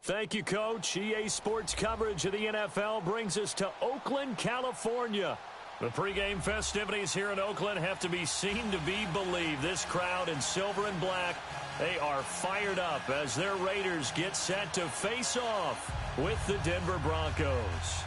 Thank you, Coach. EA Sports coverage of the NFL brings us to Oakland, California. The pregame festivities here in Oakland have to be seen to be believed. This crowd in silver and black, they are fired up as their Raiders get set to face off with the Denver Broncos.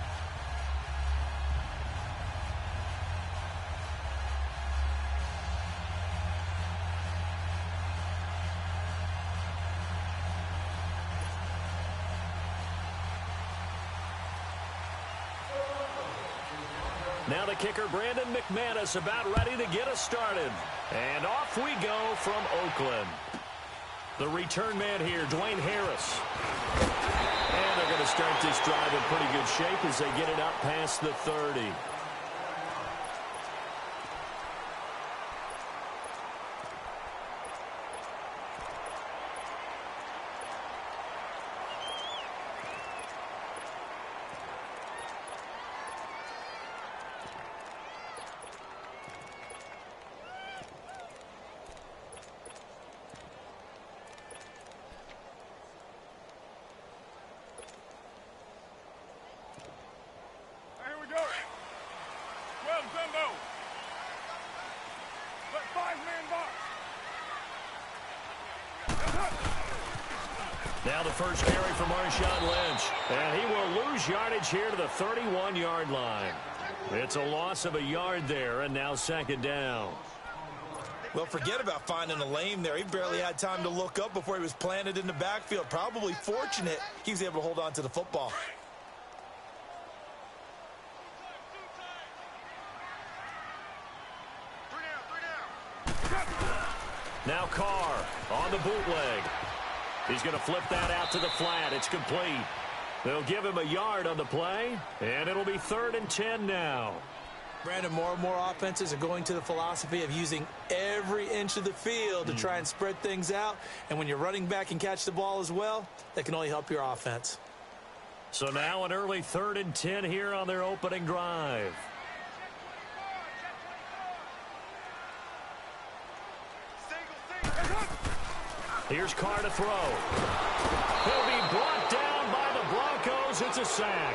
Now the kicker, Brandon McManus, about ready to get us started. And off we go from Oakland. The return man here, Dwayne Harris. And they're going to start this drive in pretty good shape as they get it up past the 30. Now the first carry for Marshawn Lynch. And he will lose yardage here to the 31-yard line. It's a loss of a yard there, and now second down. Well, forget about finding a lane there. He barely had time to look up before he was planted in the backfield. Probably fortunate he was able to hold on to the football. Now Carr on the bootleg. He's going to flip that out to the flat. It's complete. They'll give him a yard on the play, and it'll be 3rd and 10 now. Brandon, more and more offenses are going to the philosophy of using every inch of the field to try and spread things out. And when you're running back and catch the ball as well, that can only help your offense. So now an early 3rd and 10 here on their opening drive. Here's Carr to throw. He'll be brought down by the Broncos. It's a sack.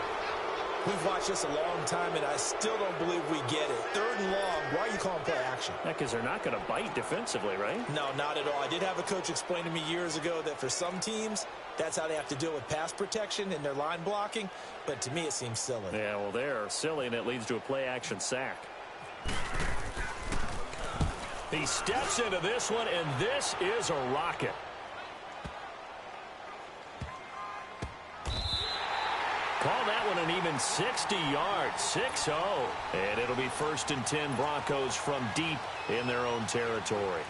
We've watched this a long time, and I still don't believe we get it. 3rd and long, why are you calling play action? Because they're not going to bite defensively, right? No, not at all. I did have a coach explain to me years ago that for some teams, that's how they have to deal with pass protection and their line blocking. But to me, it seems silly. Yeah, well, they're silly, and it leads to a play action sack. He steps into this one, and this is a rocket. Call that one an even 60 yards, 6-0. And it'll be 1st and 10 Broncos from deep in their own territory.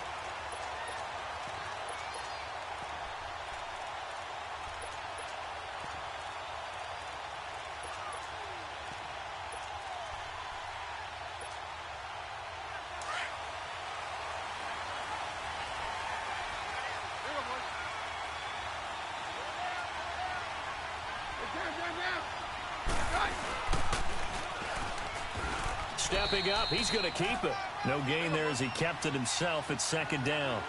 Stepping up, he's going to keep it. No gain there as he kept it himself at 2nd down.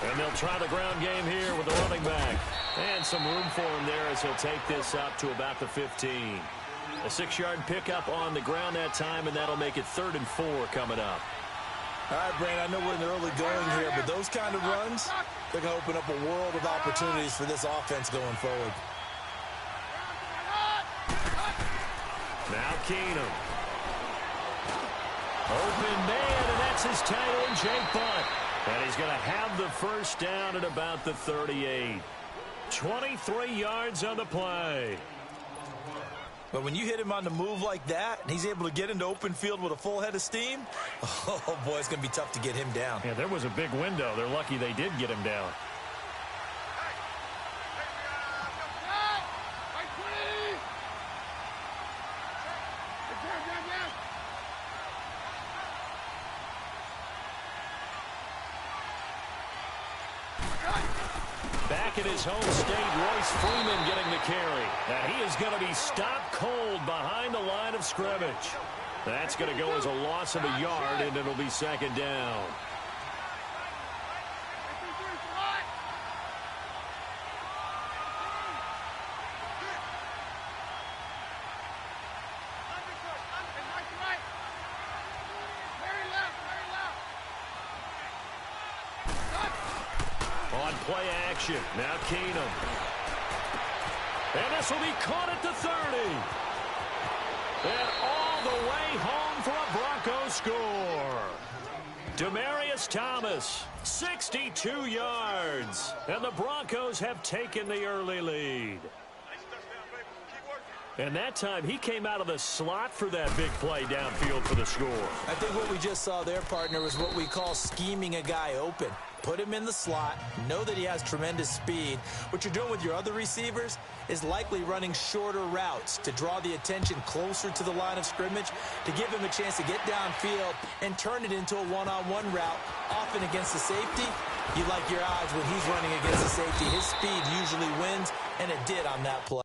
And they'll try the ground game here with the running back. And some room for him there as he'll take this up to about the 15. A 6-yard pickup on the ground that time, and that'll make it 3rd and 4 coming up. All right, Brandon, I know we're in the early going here, but those kind of runs, they're going to open up a world of opportunities for this offense going forward. Now Keenum. Open man, and that's his tight end, Jake Butt. And he's going to have the first down at about the 38. 23 yards on the play. But when you hit him on the move like that, and he's able to get into open field with a full head of steam, oh, boy, it's going to be tough to get him down. Yeah, there was a big window. They're lucky they did get him down. Back in his home state, Royce Freeman getting the carry. And he is going to be stopped cold behind the line of scrimmage. That's going to go as a loss of a yard, and it'll be second down. On play action, now Keenum. And this will be caught at the 30. And all the way home for a Broncos score. Demaryius Thomas, 62 yards. And the Broncos have taken the early lead. And that time, he came out of the slot for that big play downfield for the score. I think what we just saw there, partner, was what we call scheming a guy open. Put him in the slot, know that he has tremendous speed. What you're doing with your other receivers is likely running shorter routes to draw the attention closer to the line of scrimmage, to give him a chance to get downfield and turn it into a one-on-one route, often against the safety. You like your odds when he's running against the safety. His speed usually wins, and it did on that play.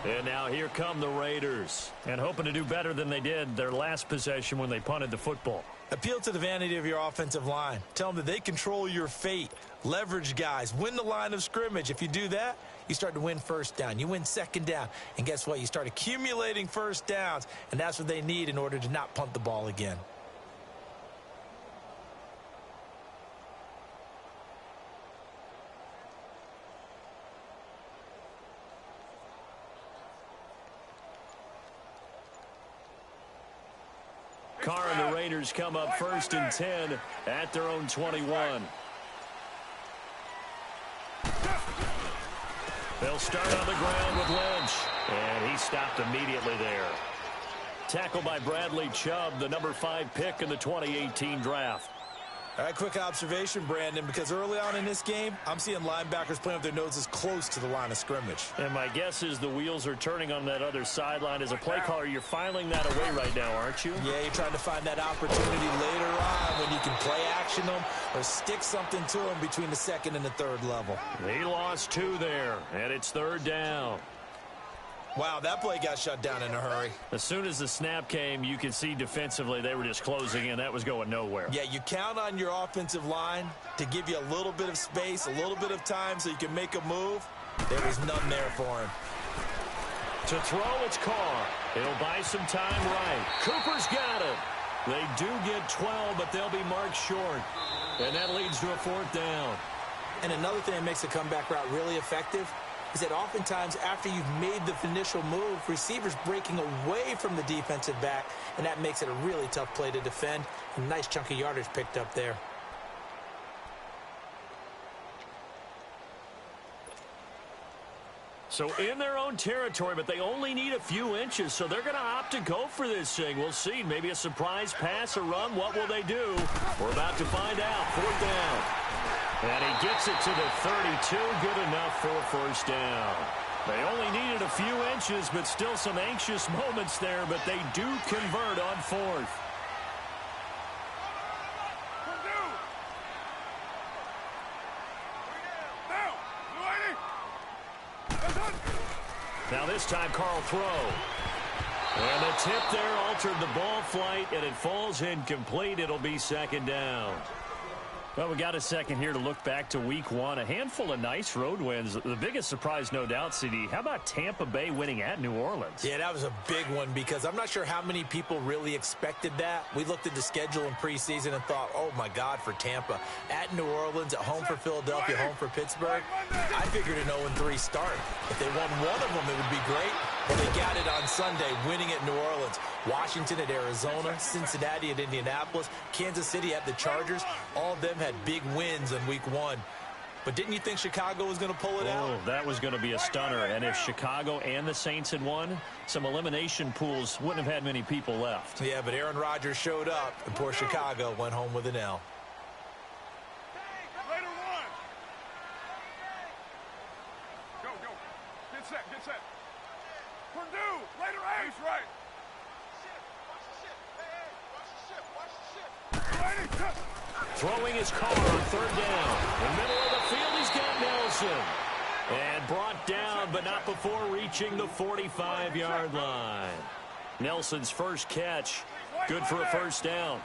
And now here come the Raiders, and hoping to do better than they did their last possession when they punted the football. Appeal to the vanity of your offensive line. Tell them that they control your fate. Leverage guys. Win the line of scrimmage. If you do that, you start to win first down. You win second down. And guess what? You start accumulating first downs, and that's what they need in order to not punt the ball again. Carr and the Raiders come up first and 10 at their own 21. They'll start on the ground with Lynch. And he stopped immediately there. Tackled by Bradley Chubb, the number 5 pick in the 2018 draft. All right, quick observation, Brandon, because early on in this game, I'm seeing linebackers playing with their noses close to the line of scrimmage. And my guess is the wheels are turning on that other sideline. As a play caller, you're filing that away right now, aren't you? Yeah, you're trying to find that opportunity later on when you can play action them or stick something to them between the second and the third level. He lost 2 there, and it's third down. Wow, that play got shut down in a hurry. As soon as the snap came, you could see defensively they were just closing in. That was going nowhere. Yeah, you count on your offensive line to give you a little bit of space, a little bit of time so you can make a move. There was none there for him. To throw, it's Carr. It'll buy some time right. Cooper's got it. They do get 12, but they'll be marked short. And that leads to a fourth down. And another thing that makes the comeback route really effective is that oftentimes after you've made the initial move, receivers breaking away from the defensive back, and that makes it a really tough play to defend. A nice chunk of yardage picked up there. So in their own territory, but they only need a few inches, so they're going to opt to go for this thing. We'll see. Maybe a surprise pass, a run. What will they do? We're about to find out. Fourth down. And he gets it to the 32. Good enough for a first down. They only needed a few inches, but still some anxious moments there, but they do convert on fourth. Now this time, Carl throw. And the tip there altered the ball flight, and it falls incomplete. It'll be second down. Well, we got a second here to look back to Week 1. A handful of nice road wins. The biggest surprise, no doubt, CD. How about Tampa Bay winning at New Orleans? Yeah, that was a big one because I'm not sure how many people really expected that. We looked at the schedule in preseason and thought, oh, my God, for Tampa. At New Orleans, at home for Philadelphia, home for Pittsburgh. I figured an 0-3 start. If they won one of them, it would be great. But they got it on Sunday, winning at New Orleans. Washington at Arizona, Cincinnati at Indianapolis, Kansas City at the Chargers. All of them had big wins in Week 1. But didn't you think Chicago was going to pull it out? Oh, that was going to be a stunner. And if Chicago and the Saints had won, some elimination pools wouldn't have had many people left. Yeah, but Aaron Rodgers showed up, and poor Chicago went home with an L. Later one. Go, go. Get set, get set. Purdue, later ace, right. Throwing his car on third down. In the middle of the field, he's got Nelson. And brought down, but not before reaching the 45-yard line. Nelson's first catch, good for a first down.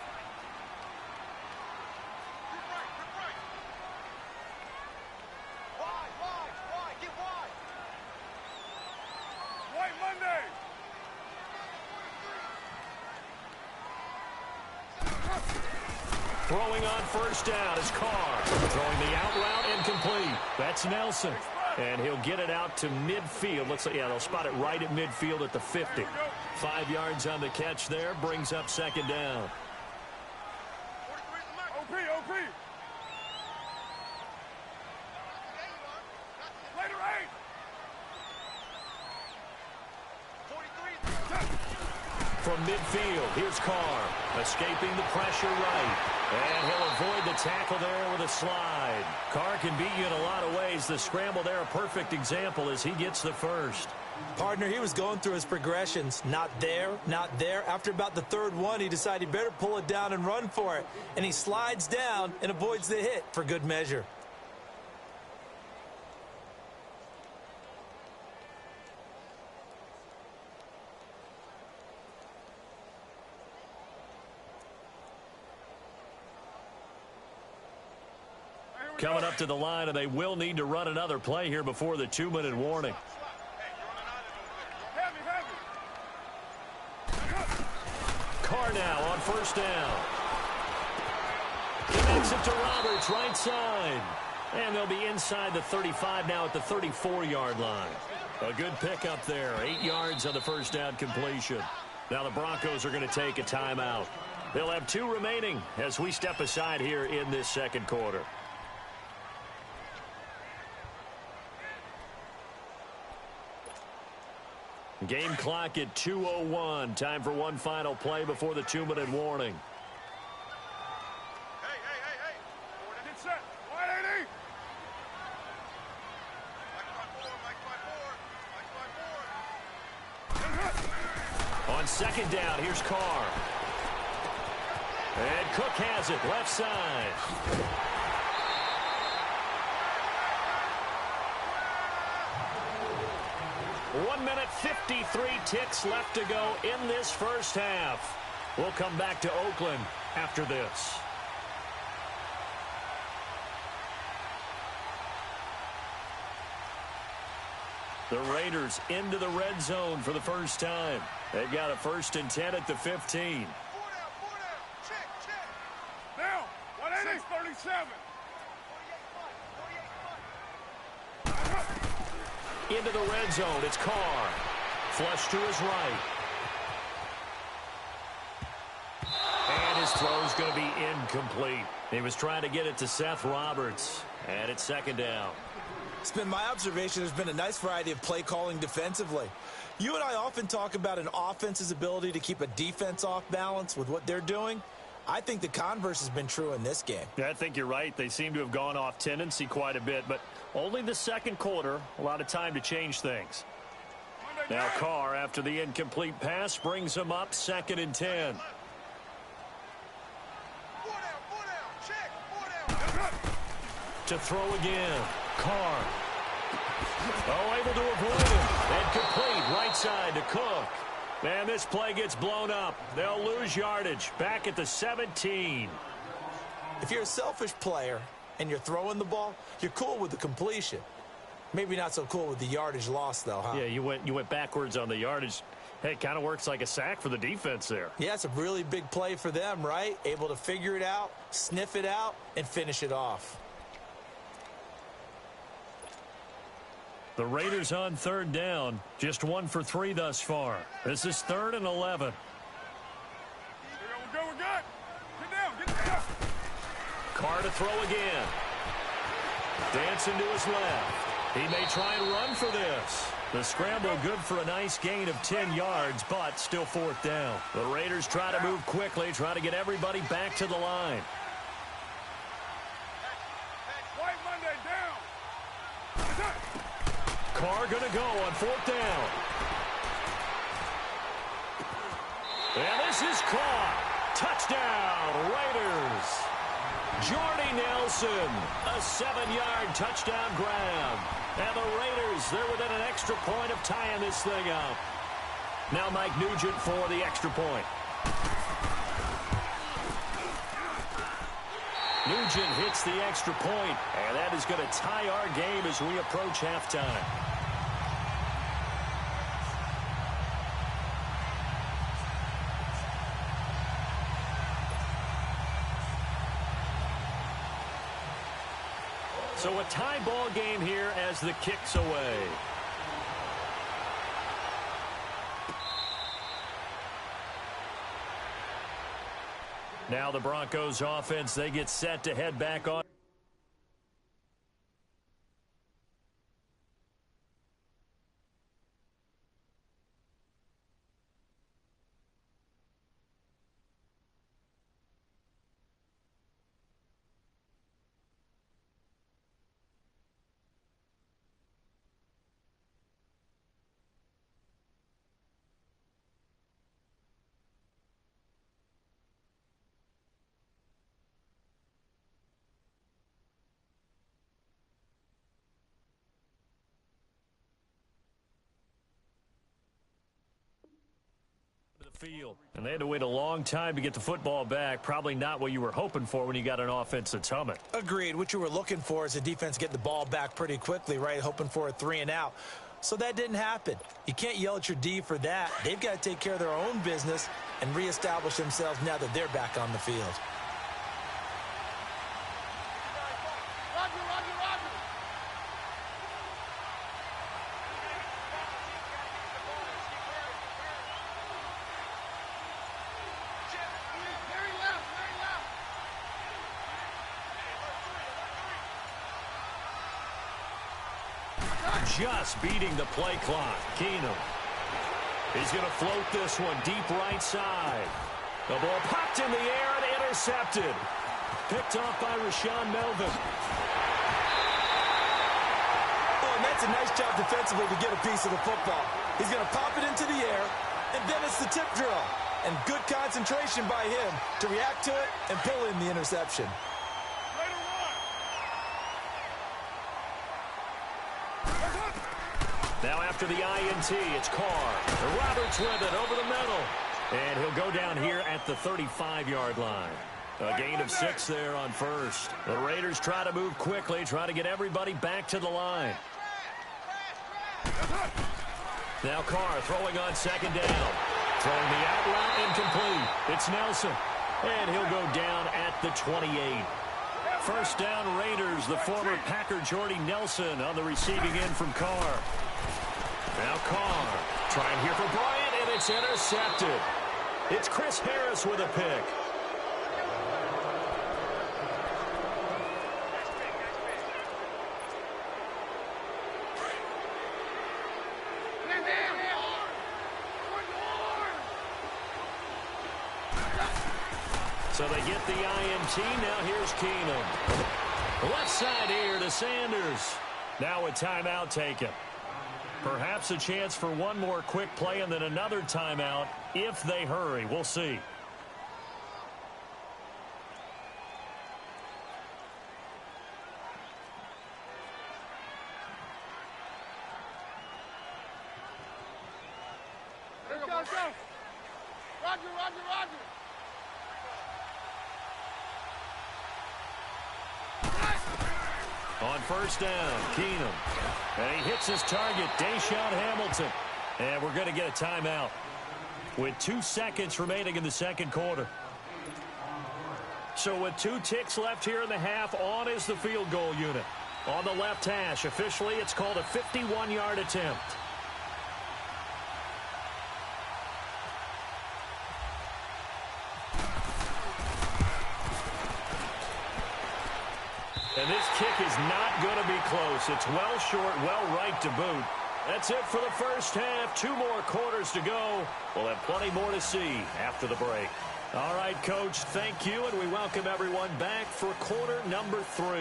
Throwing on first down is Carr. Throwing the out route incomplete. That's Nelson. And he'll get it out to midfield. Looks like, yeah, they'll spot it right at midfield at the 50. 5 yards on the catch there. Brings up second down. OP, OP. Later eight. From midfield, here's Carr. Escaping the pressure right. And he'll avoid the tackle there with a slide. Carr can beat you in a lot of ways. The scramble there, a perfect example as he gets the first. Partner, he was going through his progressions. Not there, not there. After about the third one, he decided he better pull it down and run for it. And he slides down and avoids the hit for good measure. Coming up to the line, and they will need to run another play here before the 2-minute warning. Carr now on first down. Connects it to Roberts, right side. And they'll be inside the 35 now at the 34-yard line. A good pickup there. 8 yards on the first down completion. Now the Broncos are going to take a timeout. They'll have 2 remaining as we step aside here in this second quarter. Game clock at 2:01. Time for one final play before the 2-minute warning. Hey. Get set. 180. On second down, here's Carr. And Cook has it, left side. 1 minute, 53 ticks left to go in this first half. We'll come back to Oakland after this. The Raiders into the red zone for the first time. They've got a 1st and 10 at the 15. 4 down. Check. Down. 180. 637. Into the red zone, it's Carr. Flush to his right. And his throw's going to be incomplete. He was trying to get it to Seth Roberts. And it's second down. It's been my observation there's been a nice variety of play calling defensively. You and I often talk about an offense's ability to keep a defense off balance with what they're doing. I think the converse has been true in this game. Yeah, I think you're right. They seem to have gone off tendency quite a bit, but only the second quarter, a lot of time to change things. Now Carr, after the incomplete pass, brings him up 2nd and 10. 4 down. Check. 4 down. To throw again. Carr. Oh, able to avoid him. And complete right side to Cook. And this play gets blown up. They'll lose yardage. Back at the 17. If you're a selfish player and you're throwing the ball, you're cool with the completion. Maybe not so cool with the yardage loss, though, huh? Yeah, you went backwards on the yardage. Hey, it kind of works like a sack for the defense there. Yeah, it's a really big play for them, right? Able to figure it out, sniff it out, and finish it off. The Raiders on third down. Just 1 for 3 thus far. This is 3rd and 11. We're good. Get down. Carr to throw again. Dancing to his left. He may try and run for this. The scramble good for a nice gain of 10 yards, but still 4th down. The Raiders try to move quickly, try to get everybody back to the line. White Monday down. Carr going to go on 4th down. And this is caught. Touchdown, Raiders. Jordy Nelson, a 7-yard touchdown grab. And the Raiders, they're within an extra point of tying this thing up. Now Mike Nugent for the extra point. Nugent hits the extra point, and that is going to tie our game as we approach halftime. So a tie ball game here as the kick's away. Now the Broncos offense, they get set to head back on. Field. And they had to wait a long time to get the football back. Probably not what you were hoping for when you got an offense that's humming. Agreed. What you were looking for is the defense get the ball back pretty quickly, right? Hoping for a 3 and out. So that didn't happen. You can't yell at your D for that. They've got to take care of their own business and reestablish themselves now that they're back on the field. Just beating the play clock. Keenum. He's going to float this one deep right side. The ball popped in the air and intercepted. Picked off by Rashawn Melvin. Oh, and that's a nice job defensively to get a piece of the football. He's going to pop it into the air, and then it's the tip drill. And good concentration by him to react to it and pull in the interception. Now after the INT, it's Carr. Roberts with it over the middle. And he'll go down here at the 35-yard line. A gain of 6 there on first. The Raiders try to move quickly, try to get everybody back to the line. Now Carr throwing on 2nd down. Throwing the out route incomplete. It's Nelson. And he'll go down at the 28. First down Raiders, the former Packer Jordy Nelson on the receiving end from Carr. Now Carr trying here for Bryant, and it's intercepted. It's Chris Harris with a pick. So they get the INT. Now here's Keenum. Left side here to Sanders. Now a timeout taken. Perhaps a chance for one more quick play and then another timeout if they hurry. We'll see. Go. Roger. On first down, Keenum. And he hits his target, Deshaun Hamilton. And we're going to get a timeout with 2 seconds remaining in the second quarter. So with 2 ticks left here in the half, on is the field goal unit. On the left hash, officially it's called a 51-yard attempt. And this kick is not going to be close. It's well short, well right to boot. That's it for the first half. 2 more quarters to go. We'll have plenty more to see after the break. All right, Coach, thank you, and we welcome everyone back for quarter number 3.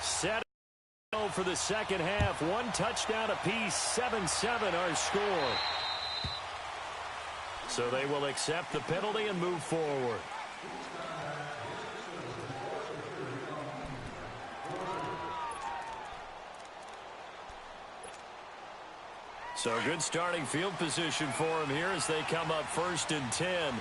Set for the second half. 1 touchdown apiece. 7-7 our score. So they will accept the penalty and move forward. So good starting field position for him here as they come up 1st and 10.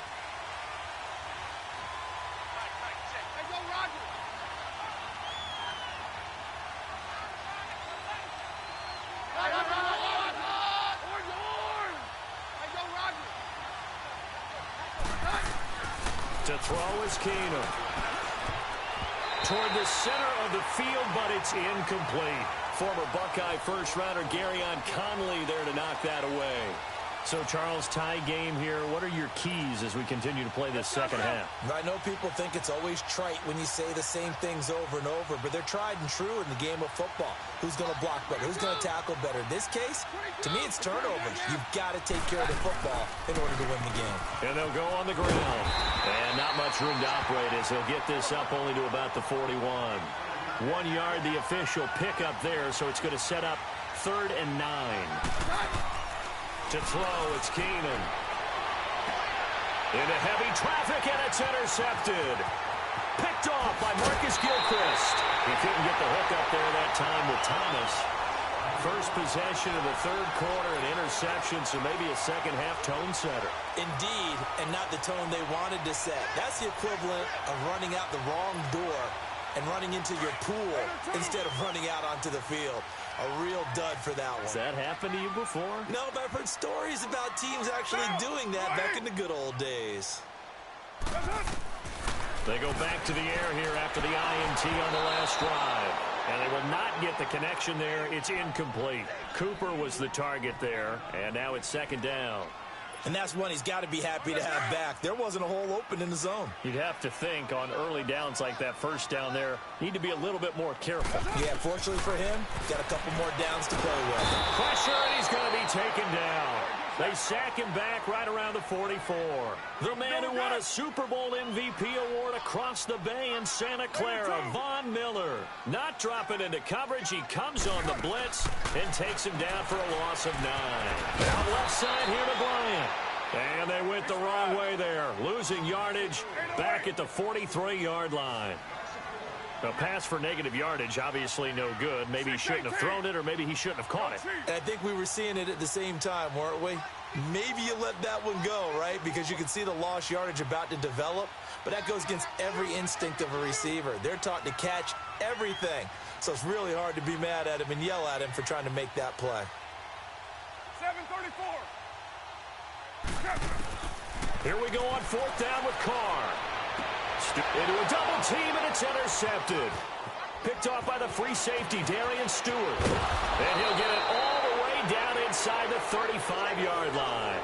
To throw is Keenum. Toward the center of the field, but it's incomplete. Former Buckeye first-rounder Garyon Conley there to knock that away. So, Charles, tie game here. What are your keys as we continue to play this second half? I know people think it's always trite when you say the same things over and over, but they're tried and true in the game of football. Who's going to block better? Who's going to tackle better? In this case, to me, it's turnovers. You've got to take care of the football in order to win the game. And they'll go on the ground. And not much room to operate as he'll get this up only to about the 41. 1 yard, the official pickup there, so it's going to set up 3rd and 9. To throw, it's Keenum. Into heavy traffic, and it's intercepted. Picked off by Marcus Gilchrist. He couldn't get the hook up there that time with Thomas. First possession of the 3rd quarter, an interception, so maybe a second-half tone setter. Indeed, and not the tone they wanted to set. That's the equivalent of running out the wrong door and running into your pool instead of running out onto the field. A real dud for that one. Has that happened to you before? No, but I've heard stories about teams actually doing that back in the good old days. They go back to the air here after the INT on the last drive. And they will not get the connection there. It's incomplete. Cooper was the target there, and now it's 2nd down. And that's one he's got to be happy to have back. There wasn't a hole open in the zone. You'd have to think on early downs like that first down there, need to be a little bit more careful. Yeah, fortunately for him, got a couple more downs to play with. Pressure, and he's going to be taken down. They sack him back right around the 44. The man who won a Super Bowl MVP award across the bay in Santa Clara, Von Miller. Not dropping into coverage. He comes on the blitz and takes him down for a loss of 9. Out left side here to Bryant. And they went the wrong way there. Losing yardage back at the 43-yard line. A pass for negative yardage, obviously no good. Maybe he shouldn't have thrown it, or maybe he shouldn't have caught it. And I think we were seeing it at the same time, weren't we? Maybe you let that one go, right? Because you can see the lost yardage about to develop. But that goes against every instinct of a receiver. They're taught to catch everything. So it's really hard to be mad at him and yell at him for trying to make that play. 7:34. Here we go on 4th down with Carr. Into a double team, and it's intercepted. Picked off by the free safety, Darian Stewart. And he'll get it all the way down inside the 35-yard line.